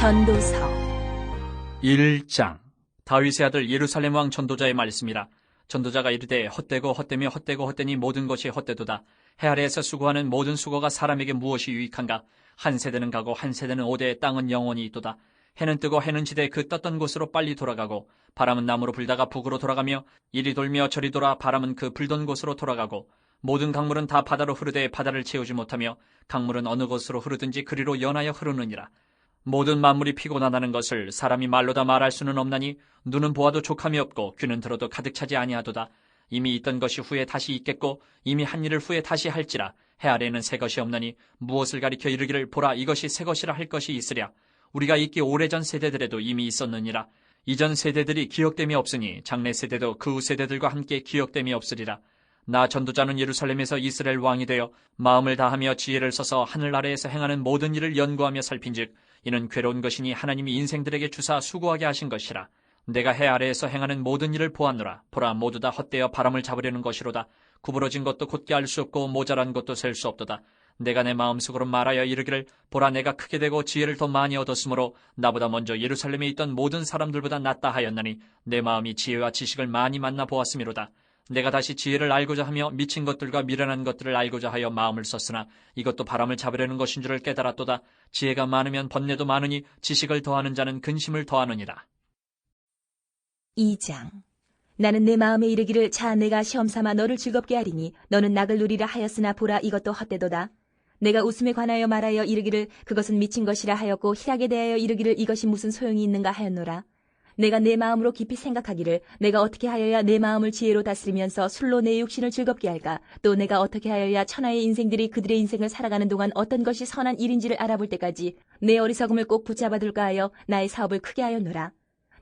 전도서 1장. 다윗의 아들 예루살렘 왕 전도자의 말씀이라. 전도자가 이르되 헛되고 헛되며 헛되고 헛되니 모든 것이 헛되도다. 해 아래에서 수고하는 모든 수고가 사람에게 무엇이 유익한가? 한 세대는 가고 한 세대는 오되 땅은 영원히 있도다. 해는 뜨고 해는 지되 그 떴던 곳으로 빨리 돌아가고, 바람은 남으로 불다가 북으로 돌아가며, 이리 돌며 저리 돌아 바람은 그 불던 곳으로 돌아가고, 모든 강물은 다 바다로 흐르되 바다를 채우지 못하며, 강물은 어느 곳으로 흐르든지 그리로 연하여 흐르느니라. 모든 만물이 피곤하다는 것을 사람이 말로 다 말할 수는 없나니, 눈은 보아도 족함이 없고 귀는 들어도 가득 차지 아니하도다. 이미 있던 것이 후에 다시 있겠고 이미 한 일을 후에 다시 할지라. 해 아래에는 새 것이 없나니 무엇을 가리켜 이르기를 보라 이것이 새 것이라 할 것이 있으랴. 우리가 있기 오래전 세대들에도 이미 있었느니라. 이전 세대들이 기억됨이 없으니 장래 세대도 그 후 세대들과 함께 기억됨이 없으리라. 나 전도자는 예루살렘에서 이스라엘 왕이 되어 마음을 다하며 지혜를 써서 하늘 아래에서 행하는 모든 일을 연구하며 살핀즉 이는 괴로운 것이니 하나님이 인생들에게 주사 수고하게 하신 것이라. 내가 해 아래에서 행하는 모든 일을 보았노라. 보라 모두 다 헛되어 바람을 잡으려는 것이로다. 구부러진 것도 곧게 알 수 없고 모자란 것도 셀 수 없도다. 내가 내 마음속으로 말하여 이르기를 보라 내가 크게 되고 지혜를 더 많이 얻었으므로 나보다 먼저 예루살렘에 있던 모든 사람들보다 낫다 하였나니 내 마음이 지혜와 지식을 많이 만나 보았음이로다. 내가 다시 지혜를 알고자 하며 미친 것들과 미련한 것들을 알고자 하여 마음을 썼으나 이것도 바람을 잡으려는 것인 줄을 깨달았도다. 지혜가 많으면 번뇌도 많으니 지식을 더하는 자는 근심을 더하느니라. 2장. 나는 내 마음에 이르기를 자 내가 시험 삼아 너를 즐겁게 하리니 너는 낙을 누리라 하였으나 보라 이것도 헛되도다. 내가 웃음에 관하여 말하여 이르기를 그것은 미친 것이라 하였고 희락에 대하여 이르기를 이것이 무슨 소용이 있는가 하였노라. 내가 내 마음으로 깊이 생각하기를 내가 어떻게 하여야 내 마음을 지혜로 다스리면서 술로 내 육신을 즐겁게 할까? 또 내가 어떻게 하여야 천하의 인생들이 그들의 인생을 살아가는 동안 어떤 것이 선한 일인지를 알아볼 때까지 내 어리석음을 꼭 붙잡아둘까 하여 나의 사업을 크게 하였노라.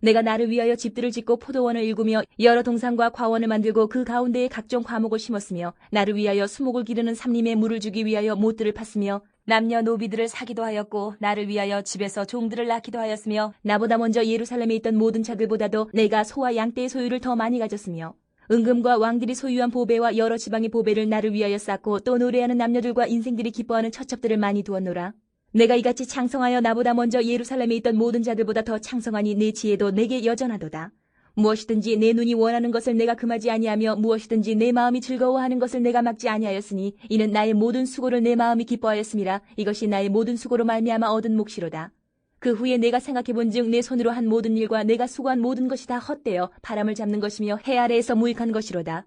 내가 나를 위하여 집들을 짓고 포도원을 일구며 여러 동산과 과원을 만들고 그 가운데에 각종 과목을 심었으며 나를 위하여 수목을 기르는 삼림에 물을 주기 위하여 못들을 팠으며 남녀 노비들을 사기도 하였고 나를 위하여 집에서 종들을 낳기도 하였으며 나보다 먼저 예루살렘에 있던 모든 자들보다도 내가 소와 양떼의 소유를 더 많이 가졌으며 은금과 왕들이 소유한 보배와 여러 지방의 보배를 나를 위하여 쌓고 또 노래하는 남녀들과 인생들이 기뻐하는 처첩들을 많이 두었노라. 내가 이같이 창성하여 나보다 먼저 예루살렘에 있던 모든 자들보다 더 창성하니 내 지혜도 내게 여전하도다. 무엇이든지 내 눈이 원하는 것을 내가 금하지 아니하며 무엇이든지 내 마음이 즐거워하는 것을 내가 막지 아니하였으니 이는 나의 모든 수고를 내 마음이 기뻐하였음이라. 이것이 나의 모든 수고로 말미암아 얻은 몫이로다. 그 후에 내가 생각해본즉 내 손으로 한 모든 일과 내가 수고한 모든 것이 다 헛되어 바람을 잡는 것이며 해 아래에서 무익한 것이로다.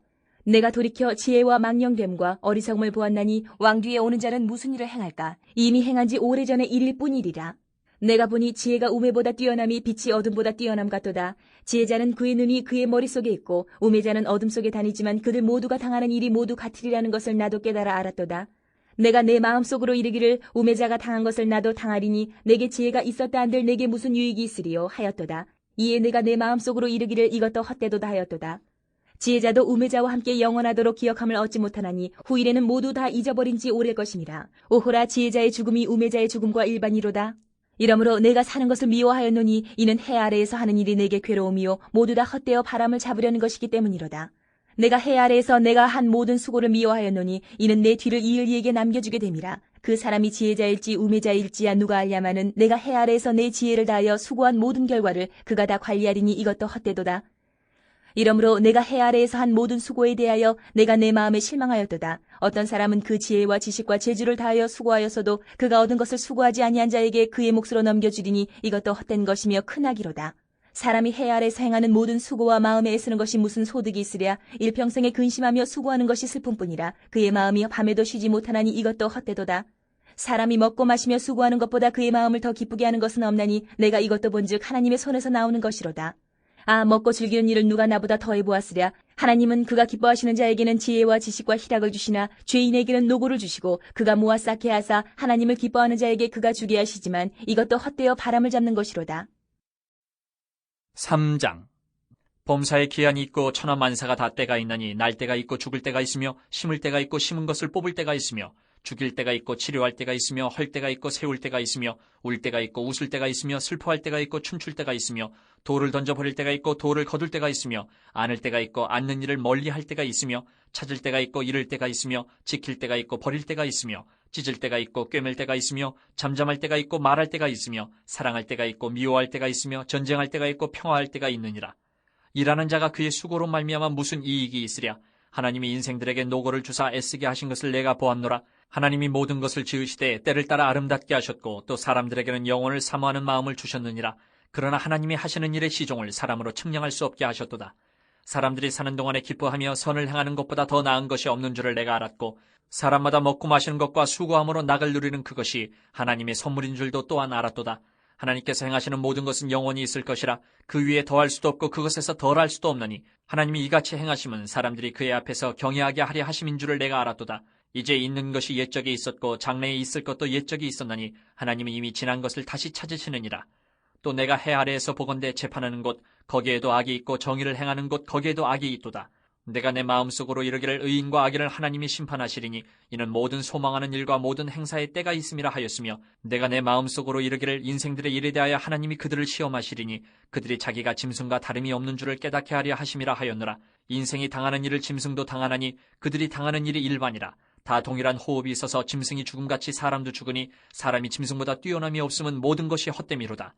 내가 돌이켜 지혜와 망령됨과 어리석음을 보았나니 왕 뒤에 오는 자는 무슨 일을 행할까? 이미 행한 지 오래전의 일일 뿐이리라. 내가 보니 지혜가 우매보다 뛰어남이 빛이 어둠보다 뛰어남 같도다. 지혜자는 그의 눈이 그의 머릿속에 있고 우매자는 어둠 속에 다니지만 그들 모두가 당하는 일이 모두 같으리라는 것을 나도 깨달아 알았도다. 내가 내 마음속으로 이르기를 우매자가 당한 것을 나도 당하리니 내게 지혜가 있었다 한들 내게 무슨 유익이 있으리요 하였도다. 이에 내가 내 마음속으로 이르기를 이것도 헛되도다 하였도다. 지혜자도 우매자와 함께 영원하도록 기억함을 얻지 못하나니 후일에는 모두 다 잊어버린 지 오래일 것임이라. 오호라 지혜자의 죽음이 우매자의 죽음과 일반이로다. 이러므로 내가 사는 것을 미워하였노니 이는 해 아래에서 하는 일이 내게 괴로움이요 모두 다 헛되어 바람을 잡으려는 것이기 때문이로다. 내가 해 아래에서 내가 한 모든 수고를 미워하였노니 이는 내 뒤를 이을 이에게 남겨주게 됨이라. 그 사람이 지혜자일지 우매자일지야 누가 알냐마는 내가 해 아래에서 내 지혜를 다하여 수고한 모든 결과를 그가 다 관리하리니 이것도 헛되도다. 이러므로 내가 해 아래에서 한 모든 수고에 대하여 내가 내 마음에 실망하였도다. 어떤 사람은 그 지혜와 지식과 재주를 다하여 수고하였어도 그가 얻은 것을 수고하지 아니한 자에게 그의 몫으로 넘겨주리니 이것도 헛된 것이며 크나기로다. 사람이 해 아래에서 행하는 모든 수고와 마음에 애쓰는 것이 무슨 소득이 있으랴. 일평생에 근심하며 수고하는 것이 슬픔뿐이라. 그의 마음이 밤에도 쉬지 못하나니 이것도 헛되도다. 사람이 먹고 마시며 수고하는 것보다 그의 마음을 더 기쁘게 하는 것은 없나니 내가 이것도 본즉 하나님의 손에서 나오는 것이로다. 아 먹고 즐기는 일을 누가 나보다 더해 보았으랴. 하나님은 그가 기뻐하시는 자에게는 지혜와 지식과 희락을 주시나 죄인에게는 노고를 주시고 그가 모아 쌓게 하사 하나님을 기뻐하는 자에게 그가 주게 하시지만 이것도 헛되어 바람을 잡는 것이로다. 3장. 범사에 기한이 있고 천하만사가 다 때가 있나니 날 때가 있고 죽을 때가 있으며 심을 때가 있고 심은 것을 뽑을 때가 있으며 죽일 때가 있고 치료할 때가 있으며 헐 때가 있고 세울 때가 있으며 울 때가 있고 웃을 때가 있으며 슬퍼할 때가 있고 춤출 때가 있으며 돌을 던져버릴 때가 있고 돌을 거둘 때가 있으며 안을 때가 있고 않는 일을 멀리할 때가 있으며 찾을 때가 있고 잃을 때가 있으며 지킬 때가 있고 버릴 때가 있으며 찢을 때가 있고 꿰맬 때가 있으며 잠잠할 때가 있고 말할 때가 있으며 사랑할 때가 있고 미워할 때가 있으며 전쟁할 때가 있고 평화할 때가 있느니라. 일하는 자가 그의 수고로 말미암아 무슨 이익이 있으랴. 하나님이 인생들에게 노고를 주사 애쓰게 하신 것을 내가 보았노라. 하나님이 모든 것을 지으시되 때를 따라 아름답게 하셨고 또 사람들에게는 영혼을 사모하는 마음을 주셨느니라. 그러나 하나님이 하시는 일의 시종을 사람으로 측량할 수 없게 하셨도다. 사람들이 사는 동안에 기뻐하며 선을 행하는 것보다 더 나은 것이 없는 줄을 내가 알았고 사람마다 먹고 마시는 것과 수고함으로 낙을 누리는 그것이 하나님의 선물인 줄도 또한 알았도다. 하나님께서 행하시는 모든 것은 영원히 있을 것이라. 그 위에 더할 수도 없고 그것에서 덜할 수도 없나니 하나님이 이같이 행하심은 사람들이 그의 앞에서 경외하게 하려 하심인 줄을 내가 알았도다. 이제 있는 것이 옛적에 있었고 장래에 있을 것도 옛적에 있었나니 하나님은 이미 지난 것을 다시 찾으시느니라. 또 내가 해 아래에서 보건대 재판하는 곳 거기에도 악이 있고 정의를 행하는 곳 거기에도 악이 있도다. 내가 내 마음속으로 이르기를 의인과 악인을 하나님이 심판하시리니 이는 모든 소망하는 일과 모든 행사의 때가 있음이라 하였으며 내가 내 마음속으로 이르기를 인생들의 일에 대하여 하나님이 그들을 시험하시리니 그들이 자기가 짐승과 다름이 없는 줄을 깨닫게 하려 하심이라 하였노라. 인생이 당하는 일을 짐승도 당하나니 그들이 당하는 일이 일반이라. 다 동일한 호흡이 있어서 짐승이 죽음같이 사람도 죽으니 사람이 짐승보다 뛰어남이 없음은 모든 것이 헛되미로다.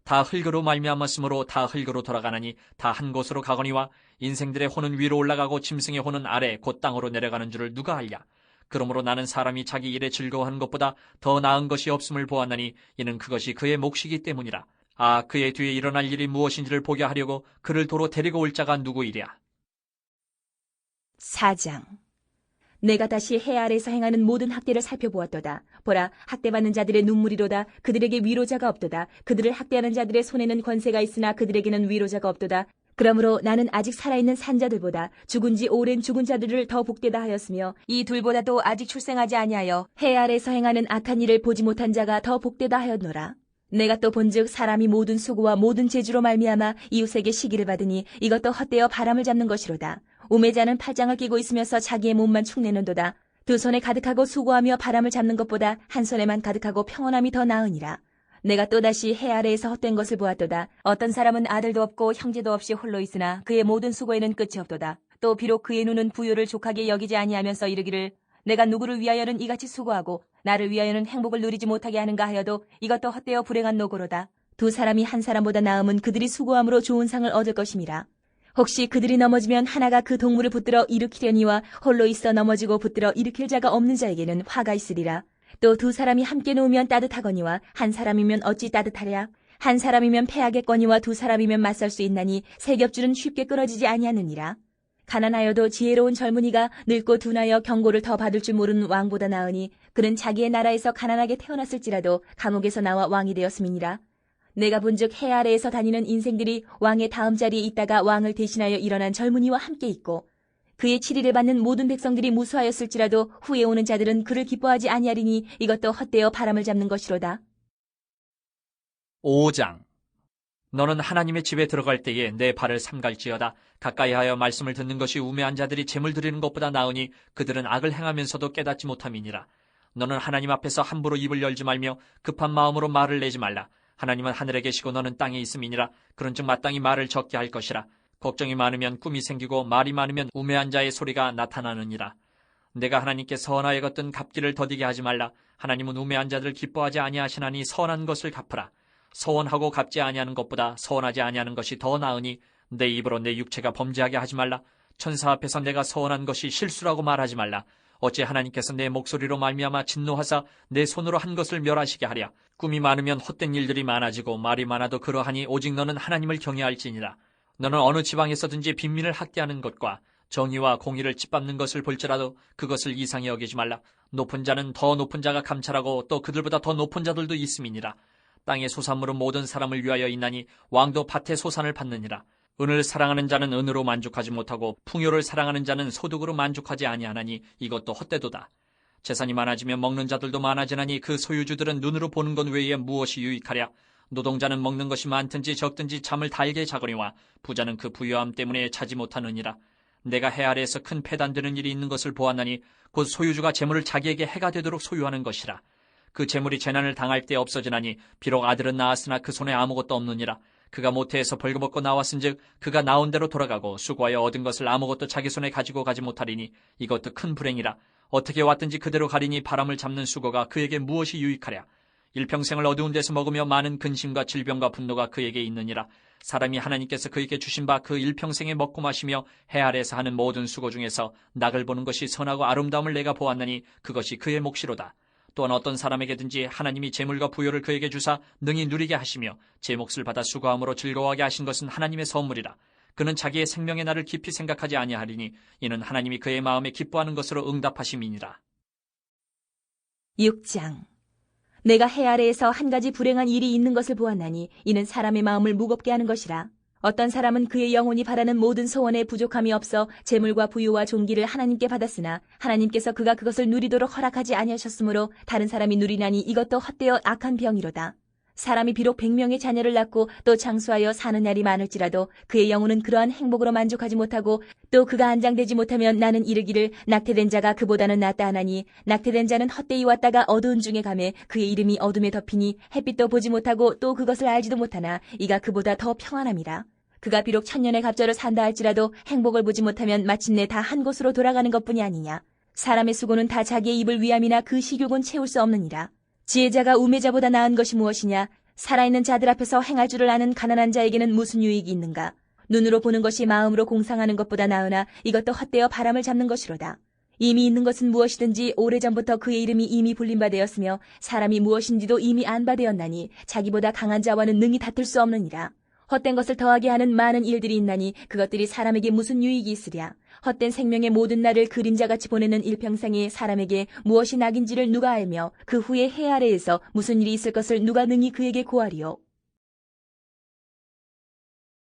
다 흙으로 말미암았으므로 다 흙으로 돌아가나니 다 한 곳으로 가거니와 인생들의 혼은 위로 올라가고 짐승의 혼은 아래 곧 땅으로 내려가는 줄을 누가 알랴. 그러므로 나는 사람이 자기 일에 즐거워하는 것보다 더 나은 것이 없음을 보았나니 이는 그것이 그의 몫이기 때문이라. 아, 그의 뒤에 일어날 일이 무엇인지를 보게 하려고 그를 도로 데리고 올 자가 누구이랴. 4장. 내가 다시 해 아래에서 행하는 모든 학대를 살펴보았도다. 보라, 학대받는 자들의 눈물이로다. 그들에게 위로자가 없도다. 그들을 학대하는 자들의 손에는 권세가 있으나 그들에게는 위로자가 없도다. 그러므로 나는 아직 살아있는 산자들보다 죽은 지 오랜 죽은 자들을 더 복되다 하였으며 이 둘보다도 아직 출생하지 아니하여 해 아래에서 행하는 악한 일을 보지 못한 자가 더 복되다 하였노라. 내가 또 본즉 사람이 모든 수고와 모든 재주로 말미암아 이웃에게 시기를 받으니 이것도 헛되어 바람을 잡는 것이로다. 우매자는 팔짱을 끼고 있으면서 자기의 몸만 축내는도다. 두 손에 가득하고 수고하며 바람을 잡는 것보다 한 손에만 가득하고 평온함이 더 나으니라. 내가 또다시 해 아래에서 헛된 것을 보았도다. 어떤 사람은 아들도 없고 형제도 없이 홀로 있으나 그의 모든 수고에는 끝이 없도다. 또 비록 그의 눈은 부요를 족하게 여기지 아니하면서 이르기를 내가 누구를 위하여는 이같이 수고하고 나를 위하여는 행복을 누리지 못하게 하는가 하여도 이것도 헛되어 불행한 노고로다. 두 사람이 한 사람보다 나음은 그들이 수고함으로 좋은 상을 얻을 것임이라. 혹시 그들이 넘어지면 하나가 그 동물을 붙들어 일으키려니와 홀로 있어 넘어지고 붙들어 일으킬 자가 없는 자에게는 화가 있으리라. 또 두 사람이 함께 누우면 따뜻하거니와 한 사람이면 어찌 따뜻하랴. 한 사람이면 패하겠거니와 두 사람이면 맞설 수 있나니 세 겹줄은 쉽게 끊어지지 아니하느니라. 가난하여도 지혜로운 젊은이가 늙고 둔하여 경고를 더 받을 줄 모르는 왕보다 나으니 그는 자기의 나라에서 가난하게 태어났을지라도 감옥에서 나와 왕이 되었음이니라. 내가 본즉 해 아래에서 다니는 인생들이 왕의 다음 자리에 있다가 왕을 대신하여 일어난 젊은이와 함께 있고 그의 치리를 받는 모든 백성들이 무수하였을지라도 후에 오는 자들은 그를 기뻐하지 아니하리니 이것도 헛되어 바람을 잡는 것이로다. 5장. 너는 하나님의 집에 들어갈 때에 내 발을 삼갈지어다. 가까이하여 말씀을 듣는 것이 우매한 자들이 재물 드리는 것보다 나으니 그들은 악을 행하면서도 깨닫지 못함이니라. 너는 하나님 앞에서 함부로 입을 열지 말며 급한 마음으로 말을 내지 말라. 하나님은 하늘에 계시고 너는 땅에 있음이니라. 그런즉 마땅히 말을 적게 할 것이라. 걱정이 많으면 꿈이 생기고 말이 많으면 우매한 자의 소리가 나타나느니라. 내가 하나님께 선하여 걷던 갚기를 더디게 하지 말라. 하나님은 우매한 자들 기뻐하지 아니하시나니 선한 것을 갚으라. 서원하고 갚지 아니하는 것보다 서원하지 아니하는 것이 더 나으니 내 입으로 내 육체가 범죄하게 하지 말라. 천사 앞에서 내가 서원한 것이 실수라고 말하지 말라. 어찌 하나님께서 내 목소리로 말미암아 진노하사 내 손으로 한 것을 멸하시게 하랴. 꿈이 많으면 헛된 일들이 많아지고 말이 많아도 그러하니 오직 너는 하나님을 경외할지니라. 너는 어느 지방에서든지 빈민을 학대하는 것과 정의와 공의를 짓밟는 것을 볼지라도 그것을 이상히 여기지 말라. 높은 자는 더 높은 자가 감찰하고 또 그들보다 더 높은 자들도 있음이니라. 땅의 소산물은 모든 사람을 위하여 있나니 왕도 밭의 소산을 받느니라. 은을 사랑하는 자는 은으로 만족하지 못하고 풍요를 사랑하는 자는 소득으로 만족하지 아니하나니 이것도 헛되도다. 재산이 많아지면 먹는 자들도 많아지나니 그 소유주들은 눈으로 보는 것 외에 무엇이 유익하랴. 노동자는 먹는 것이 많든지 적든지 잠을 달게 자거니와 부자는 그 부유함 때문에 자지 못하느니라. 내가 해 아래에서 큰 패단되는 일이 있는 것을 보았나니 곧 소유주가 재물을 자기에게 해가 되도록 소유하는 것이라. 그 재물이 재난을 당할 때 없어지나니 비록 아들은 낳았으나 그 손에 아무것도 없느니라. 그가 모태에서 벌거벗고 나왔은즉 그가 나온 대로 돌아가고 수고하여 얻은 것을 아무것도 자기 손에 가지고 가지 못하리니 이것도 큰 불행이라. 어떻게 왔든지 그대로 가리니 바람을 잡는 수고가 그에게 무엇이 유익하랴. 일평생을 어두운 데서 먹으며 많은 근심과 질병과 분노가 그에게 있느니라. 사람이 하나님께서 그에게 주신 바 그 일평생에 먹고 마시며 해 아래에서 하는 모든 수고 중에서 낙을 보는 것이 선하고 아름다움을 내가 보았나니 그것이 그의 몫이로다. 또한 어떤 사람에게든지 하나님이 재물과 부요를 그에게 주사 능히 누리게 하시며 제 몫을 받아 수고함으로 즐거워하게 하신 것은 하나님의 선물이라. 그는 자기의 생명의 날을 깊이 생각하지 아니하리니 이는 하나님이 그의 마음에 기뻐하는 것으로 응답하심이니라. 6장. 내가 해 아래에서 한 가지 불행한 일이 있는 것을 보았나니 이는 사람의 마음을 무겁게 하는 것이라. 어떤 사람은 그의 영혼이 바라는 모든 소원에 부족함이 없어 재물과 부유와 존귀를 하나님께 받았으나 하나님께서 그가 그것을 누리도록 허락하지 아니하셨으므로 다른 사람이 누리나니 이것도 헛되어 악한 병이로다. 사람이 비록 100명의 자녀를 낳고 또 장수하여 사는 날이 많을지라도 그의 영혼은 그러한 행복으로 만족하지 못하고 또 그가 안장되지 못하면 나는 이르기를 낙태된 자가 그보다는 낫다 하나니 낙태된 자는 헛되이 왔다가 어두운 중에 가매 그의 이름이 어둠에 덮이니 햇빛도 보지 못하고 또 그것을 알지도 못하나 이가 그보다 더 평안함이라. 그가 비록 1000년의 갑절을 산다 할지라도 행복을 보지 못하면 마침내 다 한 곳으로 돌아가는 것뿐이 아니냐. 사람의 수고는 다 자기의 입을 위함이나 그 식욕은 채울 수 없느니라. 지혜자가 우매자보다 나은 것이 무엇이냐? 살아있는 자들 앞에서 행할 줄을 아는 가난한 자에게는 무슨 유익이 있는가? 눈으로 보는 것이 마음으로 공상하는 것보다 나으나 이것도 헛되어 바람을 잡는 것이로다. 이미 있는 것은 무엇이든지 오래전부터 그의 이름이 이미 불린 바 되었으며 사람이 무엇인지도 이미 안 바 되었나니 자기보다 강한 자와는 능히 다툴 수 없느니라. 헛된 것을 더하게 하는 많은 일들이 있나니 그것들이 사람에게 무슨 유익이 있으랴. 헛된 생명의 모든 날을 그림자같이 보내는 일평생에 사람에게 무엇이 낙인지를 누가 알며 그 후에 해 아래에서 무슨 일이 있을 것을 누가 능히 그에게 고하리요.